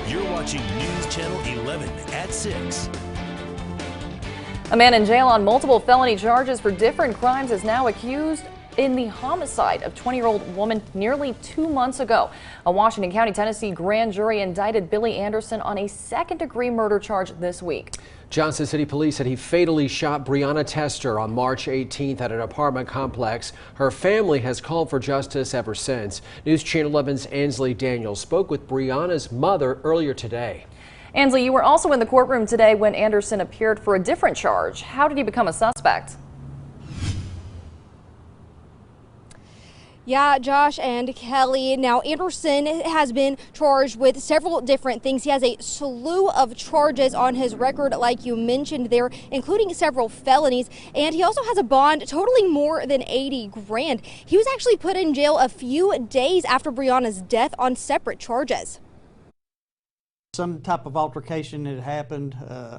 You're watching News Channel 11 at 6. A man in jail on multiple felony charges for different crimes is now accused in the homicide of 20-year-old woman nearly 2 months ago. A Washington County, Tennessee grand jury indicted Billy Anderson on a second-degree murder charge this week. Johnson City Police said he fatally shot Brionah Tester on March 18th at an apartment complex. Her family has called for justice ever since. News Channel 11's Ansley Daniels spoke with Brionah's mother earlier today. Ansley, you were also in the courtroom today when Anderson appeared for a different charge. How did he become a suspect? Yeah, Josh and Kelly. Now, Anderson has been charged with several different things. He has a slew of charges on his record, like you mentioned there, including several felonies. And he also has a bond totaling more than 80 grand. He was actually put in jail a few days after Brionah's death on separate charges. Some type of altercation had happened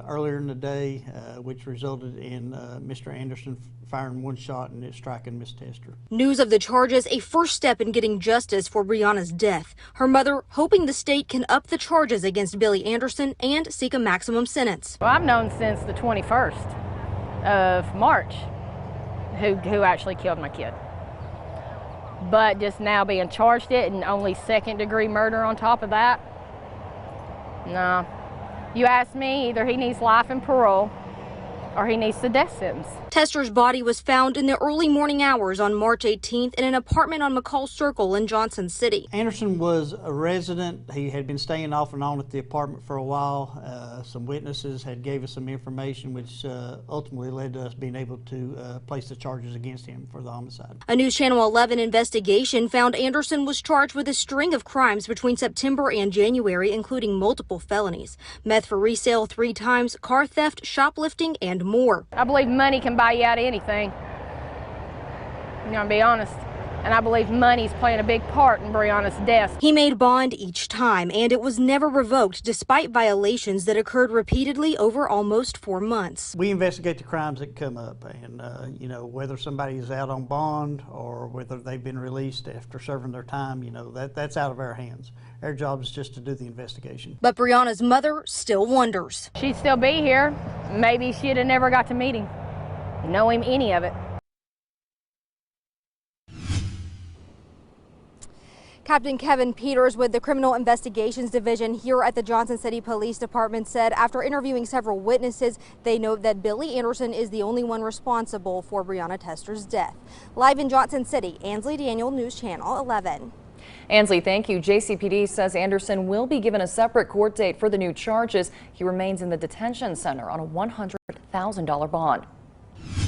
earlier in the day, which resulted in Mr. Anderson firing one shot and it striking Miss Tester. News of the charges, a first step in getting justice for Brionah's death. Her mother hoping the state can up the charges against Billy Anderson and seek a maximum sentence. Well, I've known since the 21st of March who actually killed my kid. But just now being charged it and only second-degree murder on top of that, no. You ask me, either he needs life and parole or he needs the death sentence. Tester's body was found in the early morning hours on March 18th in an apartment on McCall Circle in Johnson City. Anderson was a resident. He had been staying off and on at the apartment for a while. Some witnesses had gave us some information which ultimately led to us being able to place the charges against him for the homicide. A News Channel 11 investigation found Anderson was charged with a string of crimes between September and January, including multiple felonies. Meth for resale 3 times, car theft, shoplifting, and more. I believe money can buy you out of anything. I'm gonna be honest. And I believe money's playing a big part in Brionah's death. He made bond each time, and it was never revoked despite violations that occurred repeatedly over almost 4 months. We investigate the crimes that come up, and you know, whether somebody is out on bond or whether they've been released after serving their time, you know, that's out of our hands. Our job is just to do the investigation. But Brionah's mother still wonders. She'd still be here. Maybe she'd have never got to meet him, know him, any of it. Captain Kevin Peters with the Criminal Investigations Division here at the Johnson City Police Department said after interviewing several witnesses, they note that Billy Anderson is the only one responsible for Brionah Tester's death. Live in Johnson City, Ansley Daniel, News Channel 11. Ansley, thank you. JCPD says Anderson will be given a separate court date for the new charges. He remains in the detention center on a $100,000 bond.